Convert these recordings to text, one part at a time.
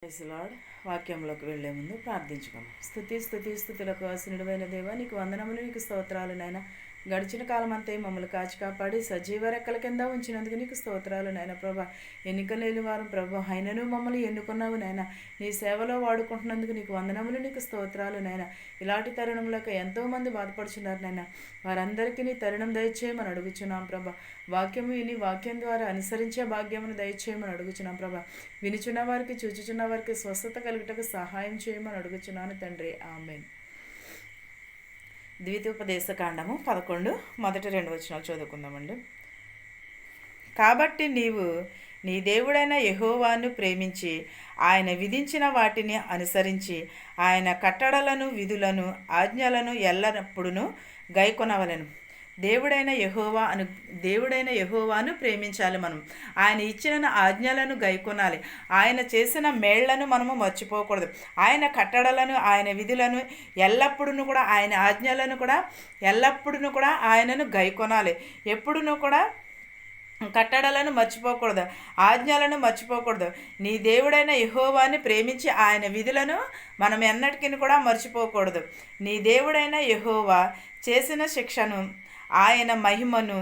Praise lord. వాక్యంలోకి వెళ్లే ముందు ప్రార్థించుకోము. స్తుతులకు ఆసీనుడైన దేవా, నీకు వందనములు, నీకు స్తోత్రాలు నాయన. గడిచిన కాలం అంతా మమ్మల్ని కాచి కాపాడి సజీవ రెక్కల కింద ఉంచినందుకు నీకు స్తోత్రాలు నాయన. ప్రభా, ఎన్నిక లేని వారం ప్రభా, అయినను మమ్మల్ని ఎన్నుకున్నావు నాయన. నీ సేవలో వాడుకుంటున్నందుకు నీకు వందనములు, నీకు స్తోత్రాలు నాయన. ఇలాంటి తరుణంలోకి ఎంతోమంది బాధపడుచున్నారు నాయన. వారందరికీ నీ తరుణం దయచేయమని అడుగుచున్నాం ప్రభా. వాక్యము విని వాక్యం ద్వారా అనుసరించే భాగ్యమును దయచేయమని అడుగుచున్నాం ప్రభా. వినిచున్న వారికి, చూచుచున్న వారికి స్వస్థత కలుగుటకు సహాయం చేయమని అడుగుచున్నాను తండ్రి. ఆమేన్. ద్వితీయోపదేశకాండము 11 మొదటి 2 వచనాలు చదువుకుందామండి. కాబట్టి నీవు నీ దేవుడైన యెహోవాను ప్రేమించి ఆయన విధించిన వాటిని అనుసరించి ఆయన కట్టడలను, విధులను, ఆజ్ఞలను ఎల్లప్పుడూ గైకొనవలెను. దేవుడైన యెహోవాను ప్రేమించాలి. మనం ఆయన ఇచ్చిన ఆజ్ఞలను గైకొనాలి. ఆయన చేసిన మేళ్లను మనము మర్చిపోకూడదు. ఆయన కట్టడలను, ఆయన విధులను ఎల్లప్పుడూ కూడా, ఆయన ఆజ్ఞలను కూడా ఎల్లప్పుడూ కూడా ఆయనను గైకొనాలి. ఎప్పుడునూ కూడా కట్టడలను మర్చిపోకూడదు, ఆజ్ఞలను మర్చిపోకూడదు. నీ దేవుడైన యెహోవాని ప్రేమించి ఆయన విధులను మనం ఎన్నటికీ కూడా మర్చిపోకూడదు. నీ దేవుడైన యెహోవా చేసిన శిక్షను, ఆయన మహిమను,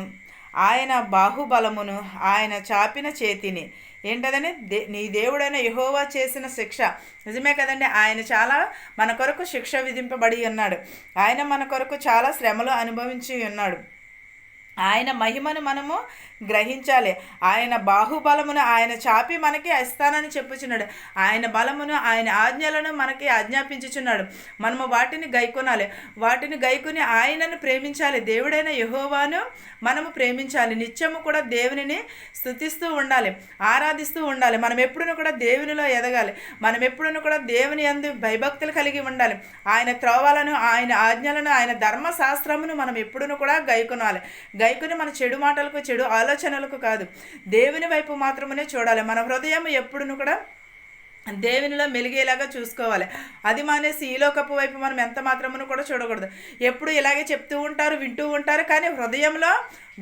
ఆయన బాహుబలమును, ఆయన చాపిన చేతిని ఏంటదని నీ దేవుడైన యెహోవా చేసిన శిక్ష నిజమే కదండి. ఆయన చాలా మన కొరకు శిక్ష విధింపబడి ఉన్నాడు. ఆయన మన కొరకు చాలా శ్రమలు అనుభవించి ఉన్నాడు. ఆయన మహిమను మనము గ్రహించాలి. ఆయన బాహుబలమును ఆయన చాపి మనకి ఇస్తానని చెప్పుచున్నాడు. ఆయన బలమును, ఆయన ఆజ్ఞలను మనకి ఆజ్ఞాపించుచున్నాడు. మనము వాటిని గైకొనాలి. వాటిని గైకొని ఆయనను ప్రేమించాలి. దేవుడైన యెహోవాను మనము ప్రేమించాలి. నిత్యము కూడా దేవునిని స్తుతిస్తూ ఉండాలి, ఆరాధిస్తూ ఉండాలి. మనం ఎప్పుడూ కూడా దేవునిలో ఎదగాలి. మనం ఎప్పుడూ కూడా దేవుని యందు భయభక్తులు కలిగి ఉండాలి. ఆయన త్రోవలను, ఆయన ఆజ్ఞలను, ఆయన ధర్మశాస్త్రమును మనం ఎప్పుడూ కూడా గైకొనాలి. గైకొని మన చెడు మాటలకు, చెడు ఆలోచనలకు కాదు, దేవుని వైపు మాత్రమే చూడాలి. మన హృదయం ఎప్పుడును కూడా దేవునిలో మెలిగేలాగా చూసుకోవాలి. అది మానేసి ఈ లోకపు వైపు మనం ఎంత మాత్రమును కూడా చూడకూడదు. ఎప్పుడు ఇలాగే చెప్తూ ఉంటారు, వింటూ ఉంటారు, కానీ హృదయంలో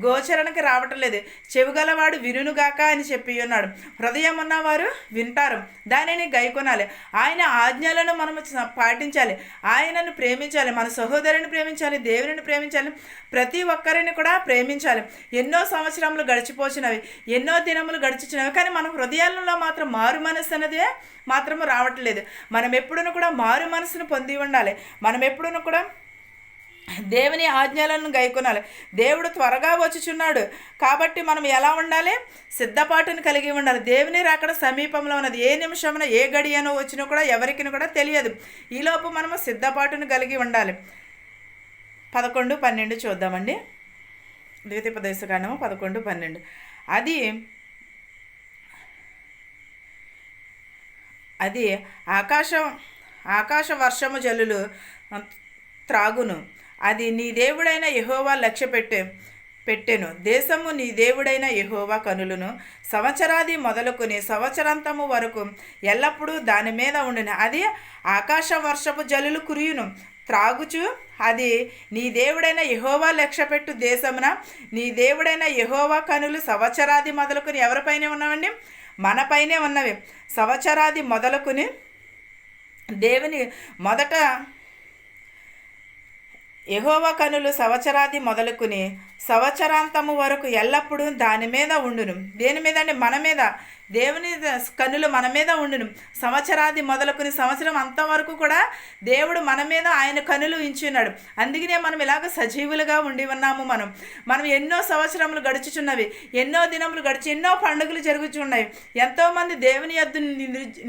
గోచరణకి రావటం లేదు. చెవిగలవాడు వినుగాక అని చెప్పి ఉన్నాడు. హృదయం ఉన్నవారు వింటారు, దానిని గైకొనాలి. ఆయన ఆజ్ఞలను మనము పాటించాలి. ఆయనను ప్రేమించాలి, మన సహోదరుని ప్రేమించాలి, దేవుని ప్రేమించాలి, ప్రతి ఒక్కరిని కూడా ప్రేమించాలి. ఎన్నో సంవత్సరములు గడిచిపోచినవి, ఎన్నో దినములు గడిచినవి, కానీ మన హృదయాలలో మాత్రం మారు మనస్సు అనేది మాత్రము రావట్లేదు. మనం ఎప్పుడూ కూడా మారు మనసును పొంది ఉండాలి. మనం ఎప్పుడూ కూడా దేవుని ఆజ్ఞలను గైకొనాలి. దేవుడు త్వరగా వచ్చుచున్నాడు కాబట్టి మనం ఎలా ఉండాలి? సిద్ధపాటును కలిగి ఉండాలి. దేవుని రాకడ సమీపంలో ఉన్నది. ఏ నిమిషమున ఏ గడియనో వచ్చినా కూడా ఎవరికి కూడా తెలియదు. ఈలోపు మనము సిద్ధపాటును కలిగి ఉండాలి. 11-12 చూద్దామండి. ద్వితీయోపదేశకాండము 11-12. అది ఆకాశ వర్షము జల్లులు త్రాగును. అది నీ దేవుడైన యెహోవా లక్ష్య పెట్టెను. దేశము నీ దేవుడైన యెహోవా కనులను సంవత్సరాది మొదలుకొని సంవత్సరాంతము వరకు ఎల్లప్పుడూ దాని మీద ఉండును. అది ఆకాశ వర్షపు జల్లులు కురియును త్రాగుచు. అది నీ దేవుడైన యెహోవా లక్ష్యపెట్టు దేశమున నీ దేవుడైన యెహోవా కనులు సంవత్సరాది మొదలుకొని ఎవరిపైనే ఉన్నామండి? మనపైనే ఉన్నవి. సంవత్సరాది మొదలుకొని దేవుని మొదట యెహోవా కనులు సంవత్సరాది మొదలుకుని సంవత్సరాంతము వరకు ఎల్లప్పుడూ దాని మీద ఉండును. దేని మీద అండి? మన మీద. దేవుని కన్నులు మన మీద ఉండును. సంవత్సరాది మొదలుకుని సంవత్సరం అంతవరకు కూడా దేవుడు మన మీద ఆయన కన్నులు ఉంచున్నాడు. అందుకనే మనం ఇలాగ సజీవులుగా ఉండి ఉన్నాము. మనం ఎన్నో సంవత్సరములు గడుచుచున్నవి, ఎన్నో దినములు గడిచి ఎన్నో పండుగలు జరుగుచున్నాయి. ఎంతోమంది దేవుని యొద్ద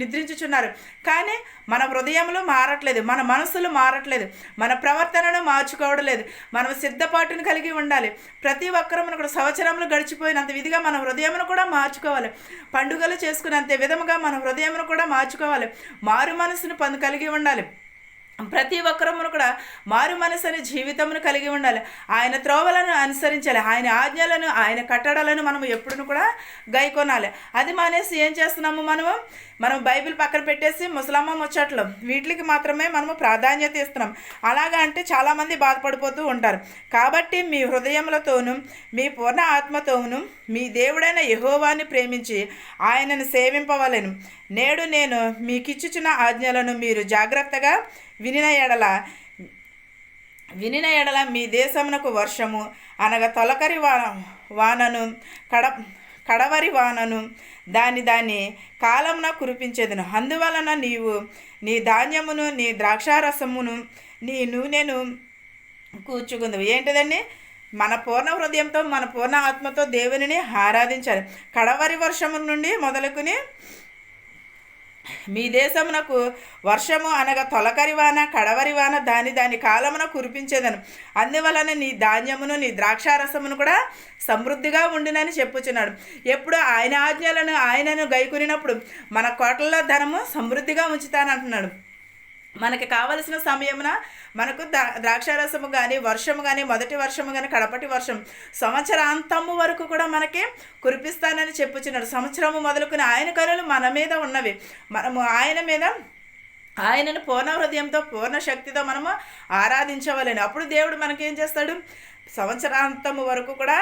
నిద్రించుచున్నారు, కానీ మన హృదయములు మారట్లేదు, మన మనసులు మారట్లేదు, మన ప్రవర్తనను మార్చుకోవడం లేదు. మనం సిద్ధపాటును కలిగి ఉండాలి. ప్రతి ఒక్కరూ కూడా సంవత్సరములు గడిచిపోయినంత విధిగా మన హృదయమును కూడా మార్చుకోవాలి. పండుగలు చేసుకున్నంత విధముగా మన హృదయమును కూడా మార్చుకోవాలి. మారు మనసును కలిగి ఉండాలి. ప్రతి ఒక్కరమును కూడా మారు మనసు అనే జీవితమును కలిగి ఉండాలి. ఆయన త్రోవలను అనుసరించాలి. ఆయన ఆజ్ఞలను, ఆయన కట్టడలను మనము ఎప్పుడూ కూడా గైకొనాలి. అది మానేసి ఏం చేస్తున్నాము? మనం బైబిల్ పక్కన పెట్టేసి ముసలమ్మ ముచ్చట్లు వీటికి మాత్రమే మనము ప్రాధాన్యత ఇస్తున్నాం. అలాగా అంటే చాలామంది బాధపడిపోతూ ఉంటారు. కాబట్టి మీ హృదయములతోనూ మీ పూర్ణ ఆత్మతోనూ మీ దేవుడైన యెహోవాని ప్రేమించి ఆయనను సేవింపవలెను. నేడు నేను మీకిచ్చుచున్న ఆజ్ఞలను మీరు జాగ్రత్తగా వినిన ఎడల మీ దేశమునకు వర్షము అనగా తొలకరి వానను కడవరి వానను దాని కాలమున కురిపించేదను. అందువలన నీవు నీ ధాన్యమును నీ ద్రాక్షారసమును నీ నూనెను కూర్చుకుందు. ఏంటిదండి? మన పూర్ణ హృదయంతో మన పూర్ణ ఆత్మతో దేవునిని ఆరాధించాలి. కడవరి వర్షము నుండి మొదలుకుని మీ దేశమునకు వర్షము అనగా తొలకరి వాన కడవరి వాన దాని కాలమున కురిపించేదను. అందువలన నీ ధాన్యమును నీ ద్రాక్షారసమును కూడా సమృద్ధిగా ఉండినని చెప్పుచున్నాడు. ఎప్పుడు ఆయన ఆజ్ఞలను ఆయనను గైకొనినప్పుడు మన కోటల్లో ధనము సమృద్ధిగా ఉంచుతానంటున్నాడు. మనకి కావలసిన సమయమున మనకు ద్రాక్షారసము కానీ వర్షము కానీ మొదటి వర్షము కానీ కడపటి వర్షం సంవత్సరాంతము వరకు కూడా మనకి కురిపిస్తానని చెప్పుచున్నాడు. సంవత్సరము మొదలుకుని ఆయన కరులు మన మీద ఉన్నవి. మనము ఆయనను పూర్ణ హృదయంతో పూర్ణ శక్తితో మనము ఆరాధించవలేను. అప్పుడు దేవుడు మనకేం చేస్తాడు? సంవత్సరాంతము వరకు కూడా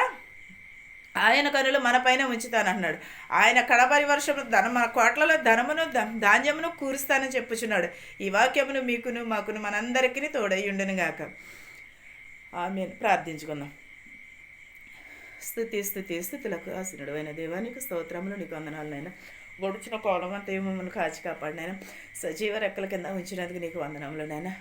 ఆయన కనులు మన పైన ఉంచుతానంటున్నాడు. ఆయన కడపరి వర్షము మన కోట్లలో ధనమును ధాన్యమును కూరుస్తానని చెప్పుచున్నాడు. ఈ వాక్యమును మీకును మాకును మనందరికీ తోడై ఉండును గాక. ఆమేన్. ప్రార్థించుకుందాం. స్థుతులకు ఆసీనుడు అయిన దేవానికి స్తోత్రములు, నీకు వందనాలనైనా. గొడుచిన కోలమంతా మమ్మల్ని కాచి కాపాడినైనా సజీవ రెక్కల కింద ఉంచినందుకు నీకు వందనములనైనా.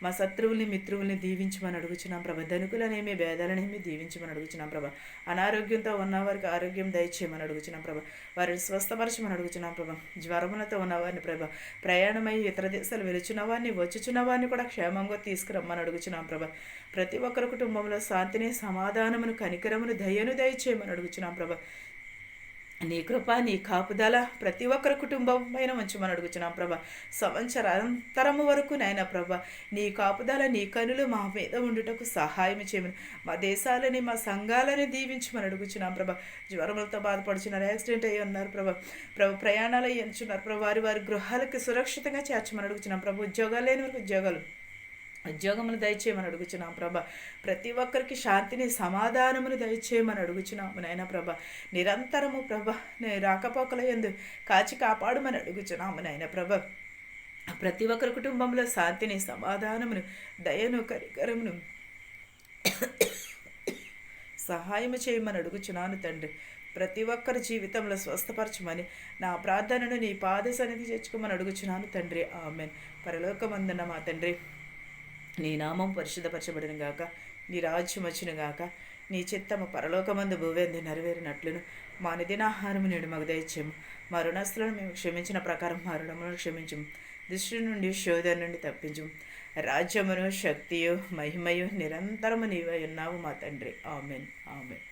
మా శత్రువుల్ని మిత్రువుల్ని దీవించమని అడుగుచున్నాం ప్రభా. ధనుకులనేమి భేదాలనేమి దీవించమని అడుగుచున్నాం ప్రభా. అనారోగ్యంతో ఉన్నవారికి ఆరోగ్యం దయచేయమని అడుగుచున్నాం ప్రభా. వారిని స్వస్థపరచమని అడుగుచున్నాం ప్రభా. జ్వరములతో ఉన్నవారిని ప్రభా, ప్రయాణమై ఇతర దేశాలు వెలుచున్న వారిని వచ్చుచున్న వారిని కూడా క్షేమంగా తీసుకురమ్మని అడుగుచున్నాం ప్రభా. ప్రతి ఒక్కరి కుటుంబంలో శాంతిని సమాధానమును కనికరమును దయను దయచేయమని అడుగుచున్నాం ప్రభా. నీ కృప నీ కాపుదల ప్రతి ఒక్కరి కుటుంబం పైన ఉంచమని అడుగుచున్నాం ప్రభా. సంవత్సరాంతరము వరకు నైనా ప్రభా నీ కాపుదల నీ కనులు మా మీద ఉండుటకు సహాయం చేయమని, మా దేశాలని మా సంఘాలని దీవించమని అడుగుచున్నాం ప్రభా. జ్వరములతో బాధపడుచున్నారు, యాక్సిడెంట్ అయ్యి ఉన్నారు ప్రభా. ప్రయాణాలు ఎంచున్నారు ప్రభా. వారి గృహాలకి సురక్షితంగా చేర్చమని అడుగుచున్నాం ప్రభా. ఉద్యోగాలు లేని వారికి ఉద్యోగములు దయచేయమని అడుగుచున్నాం ప్రభా. ప్రతి ఒక్కరికి శాంతిని సమాధానమును దయచేయమని అడుగుచున్నాము నాయన ప్రభా. నిరంతరము ప్రభా రాకపోకల యందు కాచి కాపాడమని అడుగుచున్నాము నాయన ప్రభా. ప్రతి ఒక్కరి కుటుంబంలో శాంతిని సమాధానమును దయను కరికరమును సహాయము చేయమని అడుగుచున్నాను తండ్రి. ప్రతి ఒక్కరి జీవితంలో స్వస్థపరచమని నా ప్రార్థనను నీ పాద సన్నిధి చేర్చుకోమని అడుగుచున్నాను తండ్రి. ఆమేన్. పరలోకమందున్న మా తండ్రి, నీ నామం పరిశుద్ధపరచబడిన గాక, నీ రాజ్యం వచ్చును గాక, నీ చిత్తము పరలోకమందు భూవేందు నెరవేరినట్లును మా నిదినాహారము నేడు మాకు దయచేయము. మా రుణస్తులను మేము క్షమించిన ప్రకారం మా రుణములను క్షమించము. దృష్టి నుండి శోధన నుండి తప్పించము. రాజ్యమును శక్తియు మహిమయు నిరంతరము నీవై ఉన్నావు మా తండ్రి. ఆమేన్. ఆమేన్.